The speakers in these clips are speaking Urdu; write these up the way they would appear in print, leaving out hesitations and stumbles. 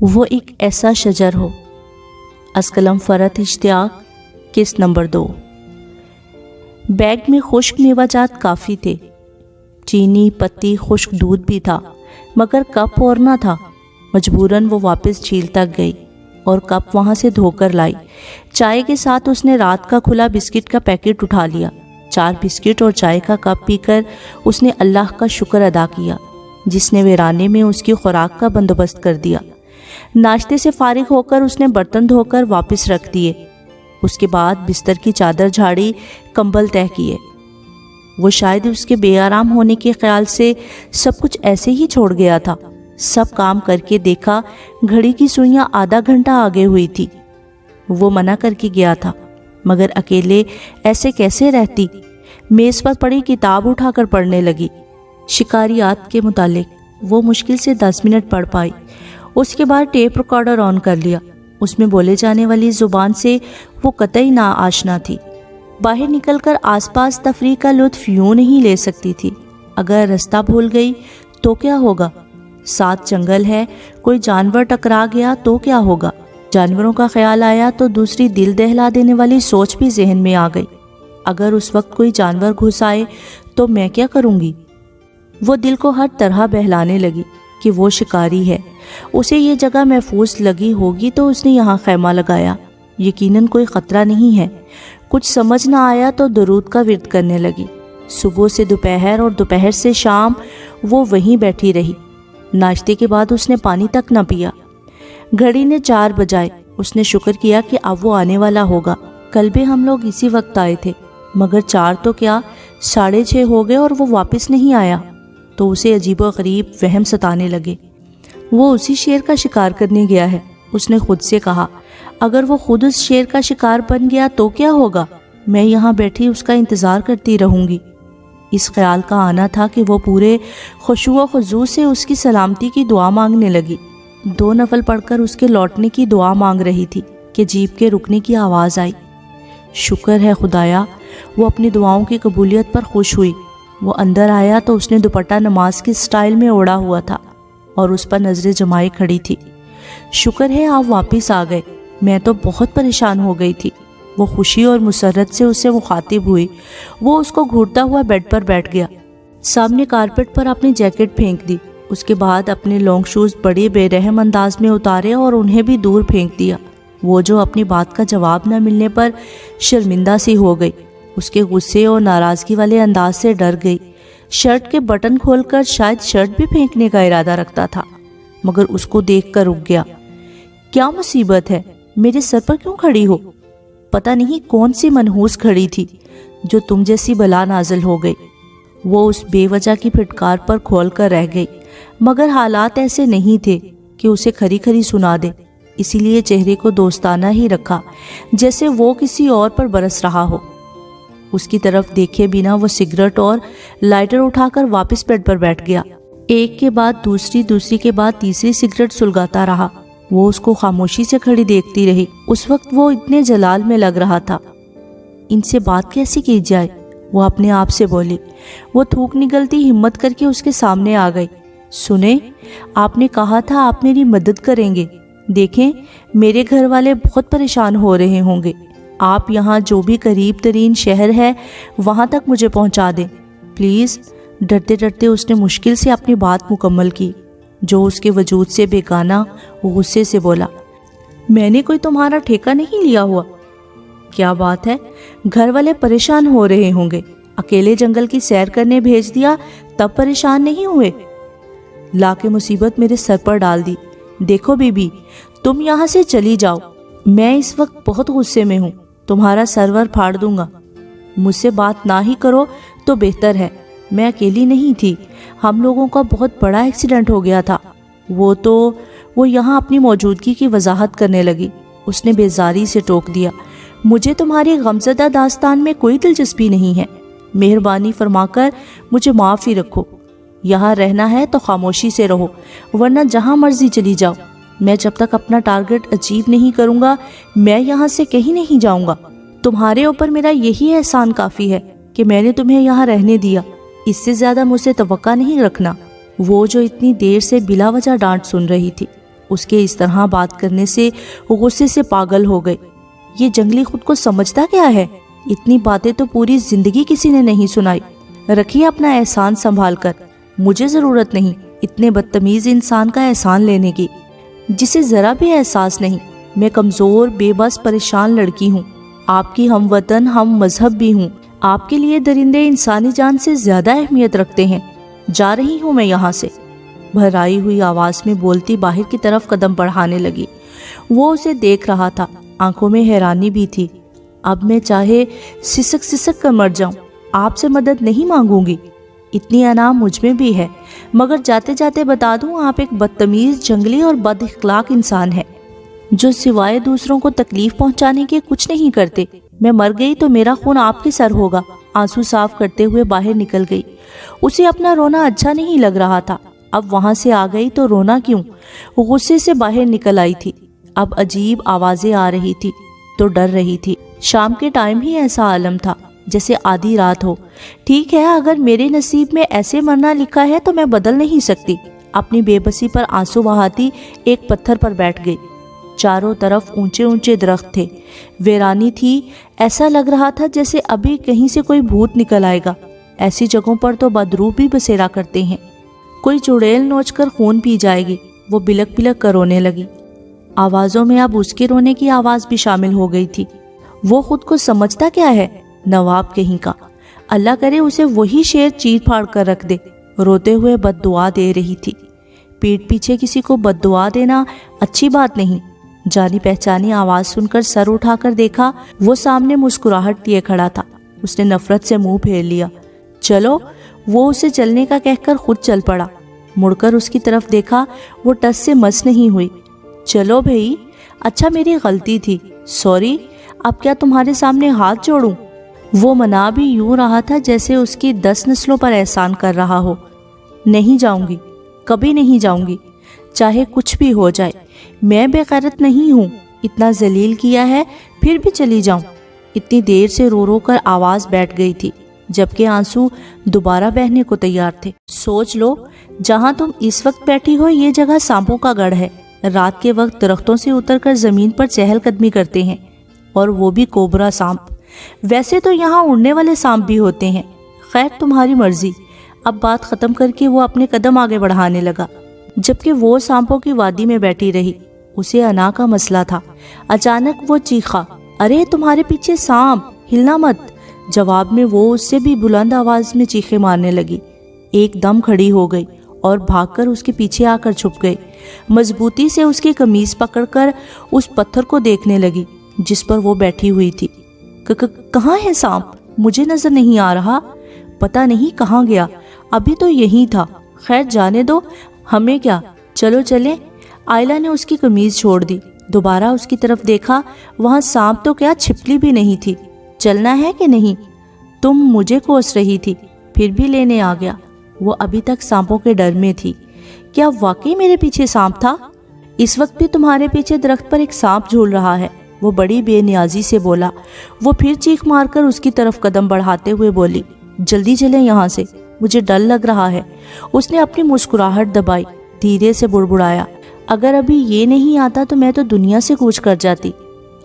وہ ایک ایسا شجر ہو. از قلم فرت اشتیاق. قسط نمبر 2. بیگ میں خشک میوہ جات کافی تھے. چینی، پتی، خشک دودھ بھی تھا، مگر کپ اور نہ تھا. مجبوراً وہ واپس جھیل تک گئی اور کپ وہاں سے دھو کر لائی. چائے کے ساتھ اس نے رات کا کھلا بسکٹ کا پیکٹ اٹھا لیا. 4 بسکٹ اور چائے کا کپ پی کر اس نے اللہ کا شکر ادا کیا جس نے ویرانے میں اس کی خوراک کا بندوبست کر دیا. ناشتے سے فارغ ہو کر اس نے برتن دھو کر واپس رکھ دیے. اس کے بعد بستر کی چادر جھاڑی، کمبل تہہ کیے. وہ شاید اس کے بے آرام ہونے کے خیال سے سب کچھ ایسے ہی چھوڑ گیا تھا. سب کام کر کے دیکھا، گھڑی کی سوئیاں آدھا گھنٹہ آگے ہوئی تھی. وہ منع کر کے گیا تھا، مگر اکیلے ایسے کیسے رہتی؟ میز پر پڑی کتاب اٹھا کر پڑھنے لگی. شکاریات کے متعلق وہ مشکل سے 10 منٹ پڑھ پائی. اس کے بعد ٹیپ ریکارڈر آن کر لیا. اس میں بولے جانے والی زبان سے وہ قطعی نا آشنا تھی. باہر نکل کر آس پاس تفریح کا لطف یوں نہیں لے سکتی تھی. اگر رستہ بھول گئی تو کیا ہوگا؟ ساتھ جنگل ہے، کوئی جانور ٹکرا گیا تو کیا ہوگا؟ جانوروں کا خیال آیا تو دوسری دل دہلا دینے والی سوچ بھی ذہن میں آ گئی. اگر اس وقت کوئی جانور گھس آئے تو میں کیا کروں گی؟ وہ دل کو ہر طرح بہلانے لگی کہ وہ شکاری ہے، اسے یہ جگہ محفوظ لگی ہوگی تو اس نے یہاں خیمہ لگایا. یقیناً کوئی خطرہ نہیں ہے. کچھ سمجھ نہ آیا تو درود کا ورد کرنے لگی. صبح سے دوپہر اور دوپہر سے شام وہ وہیں بیٹھی رہی. ناشتے کے بعد اس نے پانی تک نہ پیا. گھڑی نے 4 بجائے. اس نے شکر کیا کہ اب وہ آنے والا ہوگا. کل بھی ہم لوگ اسی وقت آئے تھے، مگر 4 تو کیا 6:30 ہو گئے اور وہ واپس نہیں آیا. تو اسے عجیب و غریب وہم ستانے لگے. وہ اسی شیر کا شکار کرنے گیا ہے. اس نے خود سے کہا، اگر وہ خود اس شیر کا شکار بن گیا تو کیا ہوگا؟ میں یہاں بیٹھی اس کا انتظار کرتی رہوں گی. اس خیال کا آنا تھا کہ وہ پورے خشوع و خضوع سے اس کی سلامتی کی دعا مانگنے لگی. 2 نفل پڑھ کر اس کے لوٹنے کی دعا مانگ رہی تھی کہ جیپ کے رکنے کی آواز آئی. شکر ہے خدایا، وہ اپنی دعاؤں کی قبولیت پر خوش ہوئی. وہ اندر آیا تو اس نے دوپٹہ نماز کے سٹائل میں اوڑھا ہوا تھا اور اس پر نظریں جمائے کھڑی تھی. شکر ہے آپ واپس آ گئے، میں تو بہت پریشان ہو گئی تھی. وہ خوشی اور مسرت سے اسے مخاطب ہوئی. وہ اس کو گھورتا ہوا بیڈ پر بیٹھ گیا. سامنے کارپیٹ پر اپنی جیکٹ پھینک دی. اس کے بعد اپنے لانگ شوز بڑے بے رحم انداز میں اتارے اور انہیں بھی دور پھینک دیا. وہ جو اپنی بات کا جواب نہ ملنے پر شرمندہ سی ہو گئی، اس کے غصے اور ناراضگی والے انداز سے ڈر گئی. شرٹ کے بٹن کھول کر شاید شرٹ بھی پھینکنے کا ارادہ رکھتا تھا، مگر اس کو دیکھ کر رک گیا. کیا مصیبت ہے؟ میرے سر پر کیوں کھڑی ہو؟ پتہ نہیں کون سی منحوس کھڑی تھی جو تم جیسی بلا نازل ہو گئی. وہ اس بے وجہ کی پھٹکار پر کھول کر رہ گئی، مگر حالات ایسے نہیں تھے کہ اسے کھری کھری سنا دے. اسی لیے چہرے کو دوستانہ ہی رکھا، جیسے وہ کسی اور پر برس رہا ہو. اس کی طرف دیکھے بنا وہ سگریٹ اور لائٹر اٹھا کر واپس بیڈ پر بیٹھ گیا. ایک کے بعد دوسری کے بعد تیسری سگریٹ سلگاتا رہا. وہ اس کو خاموشی سے کھڑی دیکھتی رہی. اس وقت وہ اتنے جلال میں لگ رہا تھا. ان سے بات کیسی کی جائے؟ وہ اپنے آپ سے بولی. وہ تھوک نگلتی ہمت کر کے اس کے سامنے آ گئی. سنیں، آپ نے کہا تھا آپ میری مدد کریں گے. دیکھیں، میرے گھر والے بہت پریشان ہو رہے ہوں گے. آپ یہاں جو بھی قریب ترین شہر ہے وہاں تک مجھے پہنچا دیں پلیز. ڈرتے ڈرتے اس نے مشکل سے اپنی بات مکمل کی. جو اس کے وجود سے بیگانہ غصے سے بولا، میں نے کوئی تمہارا ٹھیکہ نہیں لیا ہوا. کیا بات ہے، گھر والے پریشان ہو رہے ہوں گے. اکیلے جنگل کی سیر کرنے بھیج دیا تب پریشان نہیں ہوئے؟ لا کے مصیبت میرے سر پر ڈال دی. دیکھو بی بی، تم یہاں سے چلی جاؤ. میں اس وقت بہت غصے میں ہوں، تمہارا سرور پھاڑ دوں گا. مجھ سے بات نہ ہی کرو تو بہتر ہے. میں اکیلی نہیں تھی، ہم لوگوں کا بہت بڑا ایکسیڈنٹ ہو گیا تھا. وہ یہاں اپنی موجودگی کی وضاحت کرنے لگی. اس نے بیزاری سے ٹوک دیا، مجھے تمہاری غمزدہ داستان میں کوئی دلچسپی نہیں ہے. مہربانی فرما کر مجھے معاف ہی رکھو. یہاں رہنا ہے تو خاموشی سے رہو، ورنہ جہاں مرضی چلی جاؤ. میں جب تک اپنا ٹارگٹ اچیو نہیں کروں گا میں یہاں سے کہیں نہیں جاؤں گا. تمہارے اوپر میرا یہی احسان کافی ہے کہ میں نے تمہیں یہاں رہنے دیا. اس سے زیادہ مجھ سے توقع نہیں رکھنا. وہ جو اتنی دیر سے بلا وجہ ڈانٹ سن رہی تھی اس کے اس طرح بات کرنے سے غصے سے پاگل ہو گئی۔ یہ جنگلی خود کو سمجھتا کیا ہے؟ اتنی باتیں تو پوری زندگی کسی نے نہیں سنائی۔ رکھیے اپنا احسان سنبھال کر، مجھے ضرورت نہیں اتنے بدتمیز انسان کا احسان لینے کی جسے ذرا بھی احساس نہیں۔ میں کمزور، بے بس، پریشان لڑکی ہوں، آپ کی ہم وطن، ہم مذہب بھی ہوں۔ آپ کے لیے درندے انسانی جان سے زیادہ اہمیت رکھتے ہیں۔ جا رہی ہوں میں یہاں سے، بھرائی ہوئی آواز میں بولتی باہر کی طرف قدم بڑھانے لگی۔ وہ اسے دیکھ رہا تھا، آنکھوں میں حیرانی بھی تھی۔ اب میں چاہے سسک سسک کر مر جاؤں، آپ سے مدد نہیں مانگوں گی، اتنی انا مجھ میں بھی ہے، مگر جاتے جاتے بتا دوں آپ ایک بدتمیز، جنگلی اور بد اخلاق انسان ہیں جو سوائے دوسروں کو تکلیف پہنچانے کے کچھ نہیں کرتے۔ میں مر گئی تو میرا خون آپ کے سر ہوگا۔ آنسو صاف کرتے ہوئے باہر نکل گئی۔ اسے اپنا رونا اچھا نہیں لگ رہا تھا۔ اب وہاں سے آ گئی تو رونا کیوں؟ غصے سے باہر نکل آئی تھی۔ اب عجیب آوازیں آ رہی تھی تو ڈر رہی تھی۔ شام کے ٹائم ہی ایسا عالم تھا جیسے آدھی رات ہو۔ ٹھیک ہے، اگر میرے نصیب میں ایسے مرنا لکھا ہے تو میں بدل نہیں سکتی۔ اپنی بے بسی پر آنسو بہاتی ایک پتھر پر بیٹھ گئی۔ چاروں طرف اونچے اونچے درخت تھے، ویرانی تھی، ایسا لگ رہا تھا جیسے ابھی کہیں سے کوئی بھوت نکل آئے گا۔ ایسی جگہوں پر تو بدروح بھی بسیرا کرتے ہیں۔ کوئی چڑیل نوچ کر خون پی جائے گی۔ وہ بلک بلک کر رونے لگی۔ آوازوں میں اب اس کے رونے کی آواز بھی شامل ہو گئی تھی۔ وہ خود کو سمجھتا کیا ہے؟ نواب کہیں کا، اللہ کرے اسے وہی شیر چیر پھاڑ کر رکھ دے۔ روتے ہوئے بد دعا دے رہی تھی۔ پیٹ پیچھے کسی کو بد دعا دینا اچھی بات نہیں۔ جانی پہچانی آواز سن کر سر اٹھا کر دیکھا، وہ سامنے مسکراہٹ لیے کھڑا تھا۔ اس نے نفرت سے منہ پھیر لیا۔ چلو، وہ اسے چلنے کا کہہ کر خود چل پڑا۔ مڑ کر اس کی طرف دیکھا، وہ ٹس سے مس نہیں ہوئی۔ چلو بھئی، اچھا میری غلطی تھی، سوری، اب کیا تمہارے سامنے ہاتھ جوڑوں؟ وہ منا بھی یوں رہا تھا جیسے اس کی 10 نسلوں پر احسان کر رہا ہو۔ نہیں جاؤں گی، کبھی نہیں جاؤں گی، چاہے کچھ بھی ہو جائے۔ میں بے غیرت نہیں ہوں، اتنا ذلیل کیا ہے پھر بھی چلی جاؤں۔ اتنی دیر سے رو رو کر آواز بیٹھ گئی تھی، جبکہ آنسو دوبارہ بہنے کو تیار تھے۔ سوچ لو، جہاں تم اس وقت بیٹھی ہو یہ جگہ سانپوں کا گڑھ ہے۔ رات کے وقت درختوں سے اتر کر زمین پر چہل قدمی کرتے ہیں، اور وہ بھی کوبرا سانپ۔ ویسے تو یہاں اڑنے والے سانپ بھی ہوتے ہیں۔ خیر، تمہاری مرضی۔ اب بات ختم کر کے وہ اپنے قدم آگے بڑھانے لگا، جبکہ وہ سانپوں کی وادی میں بیٹھی رہی۔ اسے انا کا مسئلہ تھا۔ اچانک وہ چیخا، ارے تمہارے پیچھے سانپ، ہلنا مت۔ جواب میں وہ اس سے بھی بلند آواز میں چیخے مارنے لگی۔ ایک دم کھڑی ہو گئی اور بھاگ کر اس کے پیچھے آ کر چھپ گئی۔ مضبوطی سے اس کی قمیض پکڑ کر اس پتھر کو دیکھنے لگی جس پر وہ بیٹھی ہوئی تھی۔ کہاں ہے سانپ؟ مجھے نظر نہیں آ رہا، پتہ نہیں کہاں گیا، ابھی تو یہی تھا۔ خیر جانے دو، ہمیں کیا، چلو چلیں۔ آئلہ نے اس کی قمیض چھوڑ دی۔ دوبارہ اس کی طرف دیکھا، وہاں سانپ تو کیا چھپکلی بھی نہیں تھی۔ چلنا ہے کہ نہیں؟ تم مجھے کوس رہی تھی، پھر بھی لینے آ گیا۔ وہ ابھی تک سانپوں کے ڈر میں تھی۔ کیا واقعی میرے پیچھے سانپ تھا؟ اس وقت بھی تمہارے پیچھے درخت پر ایک سانپ جھول رہا ہے، وہ بڑی بے نیازی سے بولا۔ وہ پھر چیخ مار کر اس کی طرف قدم بڑھاتے ہوئے بولی، جلدی چلیں یہاں سے، مجھے ڈر لگ رہا ہے۔ اس نے اپنی مسکراہٹ دبائی، دھیرے سے بڑبڑایا، اگر ابھی یہ نہیں آتا تو میں تو دنیا سے کوچ کر جاتی۔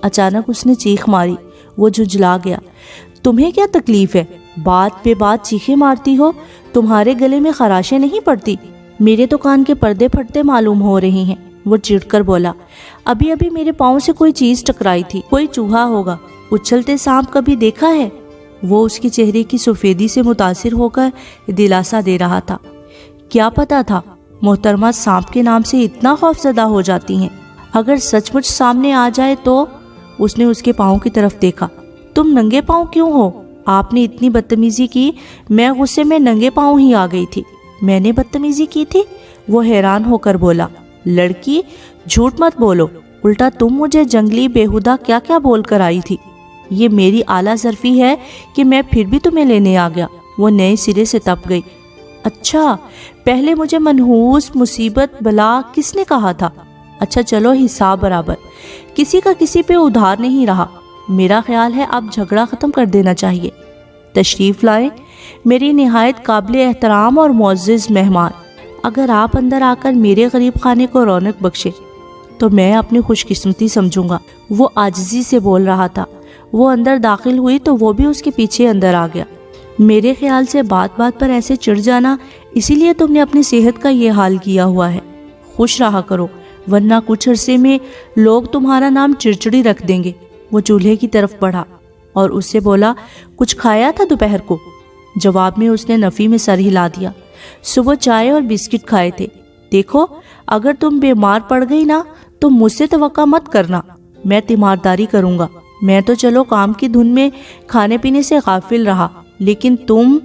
اچانک اس نے چیخ ماری، وہ جھنجلا گیا۔ تمہیں کیا تکلیف ہے؟ بات پہ بات چیخیں مارتی ہو، تمہارے گلے میں خراشیں نہیں پڑتی؟ میرے تو کان کے پردے پھٹتے معلوم ہو رہے ہیں۔ وہ چڑ کر بولا، ابھی ابھی میرے پاؤں سے کوئی چیز ٹکرائی تھی، کوئی چوہا ہوگا۔ اچھلتے سانپ کبھی دیکھا ہے؟ وہ اس کے چہرے کی سفیدی سے متاثر ہو کر دلاسا دے رہا تھا۔ کیا پتا تھا محترمہ سانپ کے نام سے اتنا خوف زدہ ہو جاتی ہیں؟ اگر سچ مچ سامنے آ جائے تو؟ اس نے اس کے پاؤں کی طرف دیکھا۔ تم ننگے پاؤں کیوں ہو؟ آپ نے اتنی بدتمیزی کی، میں غصے میں ننگے پاؤں ہی آ گئی تھی۔ میں نے بدتمیزی کی تھی؟ وہ حیران ہو کر بولا۔ لڑکی، جھوٹ مت بولو، الٹا تم مجھے جنگلی بےہودہ کیا کیا بول کر آئی تھی۔ یہ میری اعلیٰ ظرفی ہے کہ میں پھر بھی تمہیں لینے آ گیا۔ وہ نئے سرے سے تپ گئی۔ اچھا، پہلے مجھے منحوس، مصیبت، بلا کس نے کہا تھا؟ اچھا چلو، حساب برابر، کسی کا کسی پہ ادھار نہیں رہا۔ میرا خیال ہے اب جھگڑا ختم کر دینا چاہیے۔ تشریف لائیں میری نہایت قابل احترام اور معزز مہمان۔ اگر آپ اندر آ کر میرے غریب خانے کو رونق بخشے تو میں اپنی خوش قسمتی سمجھوں گا۔ وہ عاجزی سے بول رہا تھا۔ وہ اندر داخل ہوئی تو وہ بھی اس کے پیچھے اندر آ گیا۔ میرے خیال سے بات بات پر ایسے چڑ جانا، اسی لیے تم نے اپنی صحت کا یہ حال کیا ہوا ہے۔ خوش رہا کرو، ورنہ کچھ عرصے میں لوگ تمہارا نام چڑچڑی رکھ دیں گے۔ وہ چولہے کی طرف بڑھا اور اس سے بولا، کچھ کھایا تھا دوپہر کو؟ جواب میں اس نے نفی میں سر ہلا دیا۔ صبح چائے اور بسکٹ کھائے تھے۔ دیکھو، اگر تم بیمار پڑ گئی نا تو مجھ سے توقع مت کرنا، میں تیمارداری کروں گا۔ میں تو چلو کام کی دھن میں کھانے پینے سے غافل رہا، لیکن تم،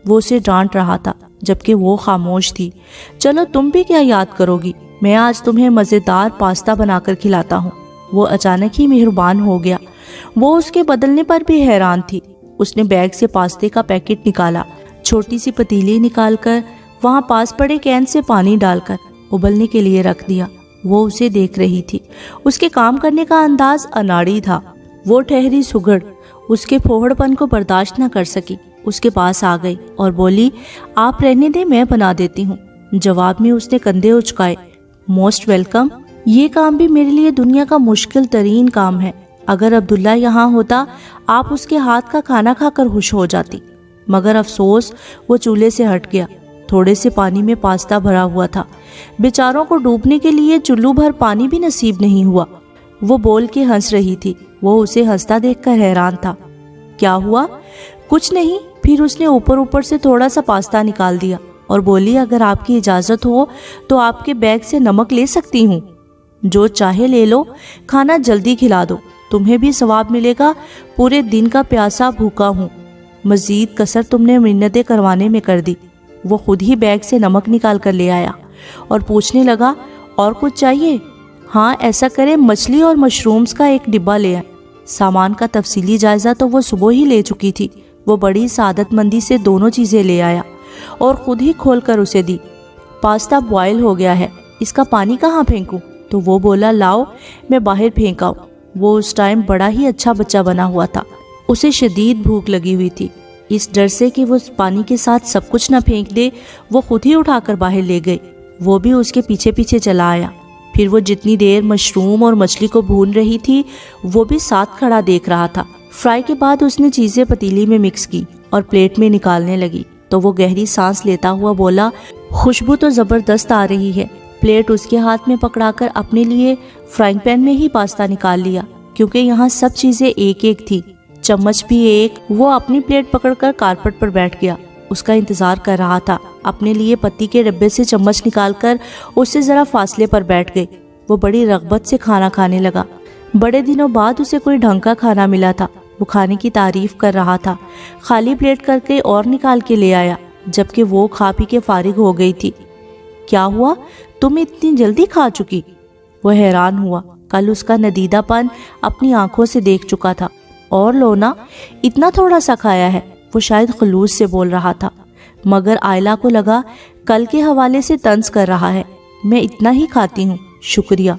وہ اسے ڈانٹ رہا تھا جبکہ وہ خاموش تھی۔ چلو تم بھی کیا یاد کرو گی، میں آج تمہیں مزیدار پاستا بنا کر کھلاتا ہوں۔ وہ اچانک ہی مہربان ہو گیا۔ وہ اس کے بدلنے پر بھی حیران تھی۔ اس نے بیگ سے پاستے کا پیکٹ نکالا، چھوٹی سی پتیلی نکال کر وہاں پاس پڑے کین سے پانی ڈال کر ابلنے کے لیے رکھ دیا۔ وہ اسے دیکھ رہی تھی۔ اس کے کام کرنے کا انداز اناڑی تھا۔ وہ ٹھہری سگڑ اس کے پھوہڑ پن کو برداشت نہ کر سکی، اس کے پاس آ گئی اور بولی، آپ رہنے دیں، میں بنا دیتی ہوں۔ جواب میں اس نے کندھے اچکائے۔ Most welcome. یہ کام بھی میرے لیے دنیا کا مشکل ترین کام ہے۔ اگر عبداللہ یہاں ہوتا، آپ اس کے ہاتھ کا کھانا کھا کر خوش ہو جاتی۔ مگر افسوس، وہ چولہے سے ہٹ گیا۔ تھوڑے سے پانی میں پاستا بھرا ہوا تھا۔ بیچاروں کو ڈوبنے کے لیے چلو بھر پانی بھی نصیب نہیں ہوا۔ وہ بول کے ہنس رہی تھی۔ وہ اسے ہنستا دیکھ کر حیران تھا۔ کیا ہوا؟ کچھ نہیں۔ پھر اس نے اوپر سے تھوڑا سا پاستا نکال دیا اور بولی، اگر آپ کی اجازت ہو تو آپ کے بیگ سے نمک لے سکتی ہوں؟ جو چاہے لے لو، کھانا جلدی کھلا دو، تمہیں بھی ثواب ملے گا، پورے دن کا پیاسا بھوکا ہوں۔ مزید کسر تم نے منتیں کروانے میں کر دی۔ وہ خود ہی بیگ سے نمک نکال کر لے آیا اور پوچھنے لگا، اور کچھ چاہیے؟ ہاں، ایسا کریں مچھلی اور مشرومز کا ایک ڈبہ لے آئیں۔ سامان کا تفصیلی جائزہ تو وہ صبح ہی لے چکی تھی۔ وہ بڑی سعادت مندی سے دونوں چیزیں لے آیا اور خود ہی کھول کر اسے دی۔ پاستا بوائل ہو گیا ہے، اس کا پانی کہاں پھینکوں؟ تو وہ بولا، لاؤ میں باہر پھینکاؤں۔ وہ اس ٹائم بڑا ہی اچھا بچہ بنا ہوا تھا۔ اسے شدید بھوک لگی ہوئی تھی۔ اس ڈر سے کہ وہ پانی کے ساتھ سب کچھ نہ پھینک دے، وہ خود ہی اٹھا کر باہر لے گئی۔ وہ بھی اس کے پیچھے پیچھے چلا آیا۔ پھر وہ جتنی دیر مشروم اور مچھلی کو بھون رہی تھی، وہ بھی ساتھ کھڑا دیکھ رہا تھا۔ فرائی کے بعد اس نے چیزیں پتیلی میں مکس کی اور پلیٹ میں نکالنے لگی تو وہ گہری سانس لیتا ہوا بولا، خوشبو تو زبردست آ رہی ہے۔ پلیٹ اس کے ہاتھ میں پکڑا کر اپنے لیے فرائنگ پین میں ہی پاستا نکال لیا، کیونکہ یہاں سب چیزیں ایک ایک تھی، چمچ بھی ایک۔ وہ اپنی پلیٹ پکڑ کر کارپٹ پر بیٹھ گیا، اس کا انتظار کر رہا تھا۔ اپنے لیے پتی کے ڈبے سے چمچ نکال کر اس سے ذرا فاصلے پر بیٹھ گئی۔ وہ بڑی رغبت سے کھانا کھانے لگا۔ بڑے دنوں بعد اسے کوئی ڈھنگ کا کھانا ملا تھا۔ وہ کھانے کی تعریف کر رہا تھا، خالی پلیٹ کر کے اور نکال کے لے آیا، جبکہ وہ کھا پی کے فارغ ہو گئی تھی۔ کیا ہوا؟ تم اتنی جلدی کھا چکی؟ وہ حیران ہوا۔ کل اس کا ندیدہ پن اپنی آنکھوں سے دیکھ چکا تھا۔ اور لونا، اتنا تھوڑا سا کھایا ہے؟ وہ شاید خلوص سے بول رہا تھا، مگر آئلہ کو لگا کل کے حوالے سے طنز کر رہا ہے۔ میں اتنا ہی کھاتی ہوں، شکریہ۔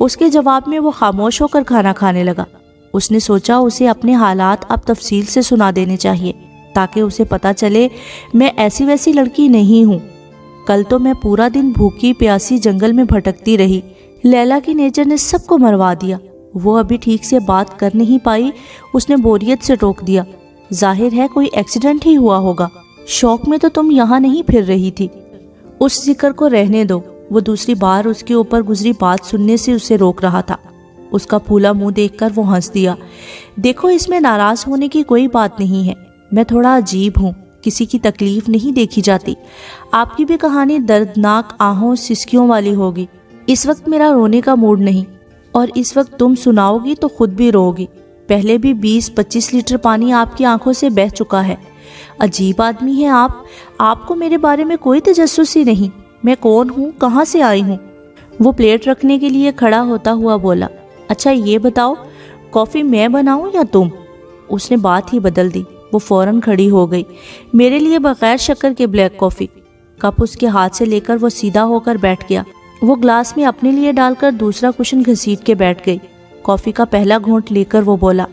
اس کے جواب میں وہ خاموش ہو کر کھانا کھانے لگا۔ اس نے سوچا اسے اپنے حالات اب تفصیل سے سنا دینے چاہیے تاکہ اسے پتا چلے میں ایسی ویسی لڑکی نہیں ہوں۔ کل تو میں پورا دن بھوکی پیاسی جنگل میں بھٹکتی رہی۔ لیلا کی نیچر نے سب کو مروا دیا۔ وہ ابھی ٹھیک سے بات کر نہیں پائی، اس نے بوریت سے ٹوک دیا، ظاہر ہے کوئی ایکسیڈنٹ ہی ہوا ہوگا۔ شوق میں تو تم یہاں نہیں پھر رہی تھی۔ اس ذکر کو رہنے دو۔ وہ دوسری بار اس کے اوپر گزری بات سننے سے اسے روک رہا تھا۔ اس کا پھولا منہ دیکھ کر وہ ہنس دیا۔ دیکھو، اس میں ناراض ہونے کی کوئی بات نہیں ہے۔ میں تھوڑا عجیب ہوں، کسی کی تکلیف نہیں دیکھی جاتی۔ آپ کی بھی کہانی دردناک آہوں سسکیوں والی ہوگی۔ اس وقت میرا رونے کا موڈ نہیں، اور اس وقت تم سناؤ گی تو خود بھی رو گی۔ پہلے بھی 20-25 لیٹر پانی آپ کی آنکھوں سے بہہ چکا ہے۔ عجیب آدمی ہیں آپ کو میرے بارے میں کوئی تجسس ہی نہیں۔ میں کون ہوں، کہاں سے آئی ہوں؟ وہ پلیٹ رکھنے کے لیے کھڑا ہوتا ہوا بولا، اچھا یہ بتاؤ، کافی میں بناؤں یا تم؟ اس نے بات ہی بدل دی۔ وہ فوراً کھڑی ہو گئی۔ میرے لیے بغیر شکر کے بلیک کافی۔ کپ اس کے ہاتھ سے لے کر وہ سیدھا ہو کر بیٹھ گیا۔ وہ گلاس میں اپنے لیے ڈال کر دوسرا کشن گھسیٹ کے بیٹھ گئی۔ کافی کا پہلا گھونٹ لے کر وہ بولا،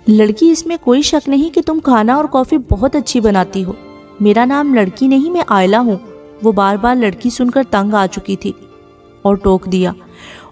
لڑکی، اس میں کوئی شک نہیں کہ تم کھانا اور کافی بہت اچھی بناتی ہو۔ میرا نام لڑکی نہیں، میں آئلہ ہوں۔ وہ بار بار لڑکی سن کر تنگ آ چکی تھی اور ٹوک دیا،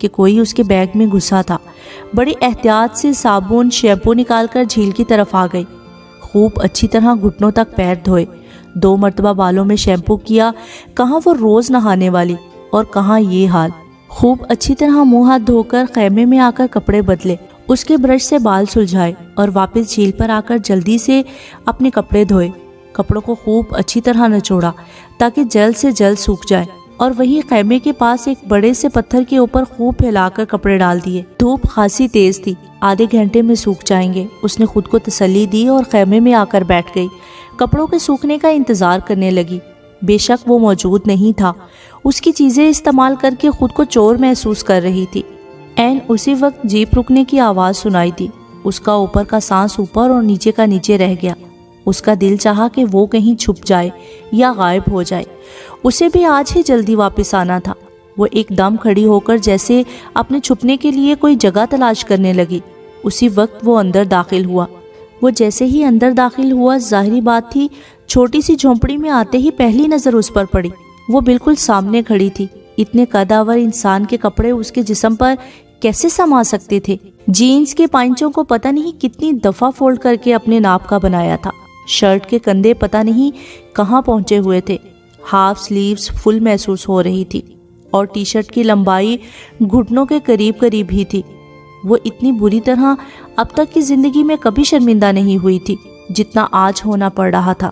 کہ کوئی اس کے بیگ میں گھسا تھا۔ بڑی احتیاط سے صابن شیمپو نکال کر جھیل کی طرف آ گئی۔ خوب اچھی طرح گھٹنوں تک پیر دھوئے، 2 مرتبہ بالوں میں شیمپو کیا۔ کہاں وہ روز نہانے والی اور کہاں یہ حال۔ خوب اچھی طرح منہ ہاتھ دھو کر خیمے میں آ کر کپڑے بدلے، اس کے برش سے بال سلجھائے اور واپس جھیل پر آ کر جلدی سے اپنے کپڑے دھوئے۔ کپڑوں کو خوب اچھی طرح نچوڑا تاکہ جلد سے جلد سوکھ جائے، اور وہیں خیمے کے پاس ایک بڑے سے پتھر کے اوپر خوب پھیلا کر کپڑے ڈال دیے۔ دھوپ خاصی تیز تھی، آدھے گھنٹے میں سوکھ جائیں گے۔ اس نے خود کو تسلی دی اور خیمے میں آ کر بیٹھ گئی۔ کپڑوں کے سوکھنے کا انتظار کرنے لگی۔ بے شک وہ موجود نہیں تھا، اس کی چیزیں استعمال کر کے خود کو چور محسوس کر رہی تھی۔ عین اسی وقت جیپ رکنے کی آواز سنائی دی۔ اس کا اوپر کا سانس اوپر اور نیچے کا نیچے رہ گیا۔ اس کا دل چاہا کہ وہ کہیں چھپ جائے یا غائب ہو جائے۔ اسے بھی آج ہی جلدی واپس آنا تھا۔ وہ ایک دم کھڑی ہو کر جیسے اپنے چھپنے کے لیے کوئی جگہ تلاش کرنے لگی۔ اسی وقت وہ اندر داخل ہوا۔ وہ جیسے ہی اندر داخل ہوا، ظاہری بات تھی، چھوٹی سی جھونپڑی میں آتے ہی پہلی نظر اس پر پڑی۔ وہ بالکل سامنے کھڑی تھی۔ اتنے قدآور انسان کے کپڑے اس کے جسم پر کیسے سما سکتے تھے؟ جینز کے پائنچوں کو پتہ نہیں کتنی دفعہ فولڈ کر کے اپنے ناپ کا بنایا تھا۔ شرٹ کے کندھے پتہ نہیں کہاں پہنچے ہوئے تھے۔ ہاف سلیوز فل محسوس ہو رہی تھی اور ٹی شرٹ کی لمبائی گھٹنوں کے قریب قریب ہی تھی۔ وہ اتنی بری طرح اب تک کی زندگی میں کبھی شرمندہ نہیں ہوئی تھی جتنا آج ہونا پڑ رہا تھا۔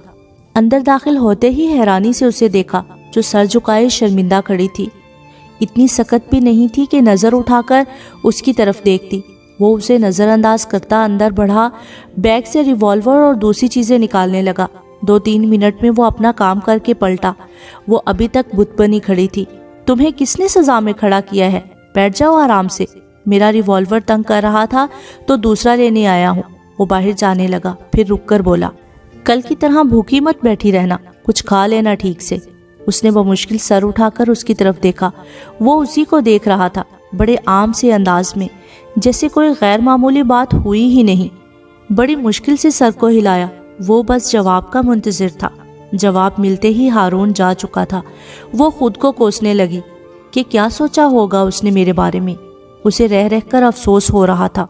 اندر داخل ہوتے ہی حیرانی سے اسے دیکھا، جو سر جھکائے شرمندہ کھڑی تھی۔ اتنی سکت بھی نہیں تھی کہ نظر اٹھا کر اس کی طرف دیکھتی۔ وہ اسے نظر انداز کرتا اندر بڑھا، بیگ سے ریوالور اور دوسری چیزیں نکالنے لگا۔ 2-3 منٹ میں وہ اپنا کام کر کے پلٹا۔ وہ ابھی تک بت بنی کھڑی تھی۔ تمہیں کس نے سزا میں کھڑا کیا ہے؟ بیٹھ جاؤ آرام سے۔ میرا ریوالور تنگ کر رہا تھا تو دوسرا لینے آیا ہوں۔ وہ باہر جانے لگا، پھر رک کر بولا، کل کی طرح بھوکی مت بیٹھی رہنا، کچھ کھا لینا ٹھیک سے۔ اس نے بمشکل سر اٹھا کر اس کی طرف دیکھا۔ وہ اسی کو دیکھ رہا تھا، بڑے عام سے انداز میں، جیسے کوئی غیر معمولی بات ہوئی ہی نہیں۔ بڑی مشکل سے سر کو ہلایا۔ وہ بس جواب کا منتظر تھا۔ جواب ملتے ہی ہارون جا چکا تھا۔ وہ خود کو کوسنے لگی کہ کیا سوچا ہوگا اس نے میرے بارے میں۔ اسے رہ رہ کر افسوس ہو رہا تھا۔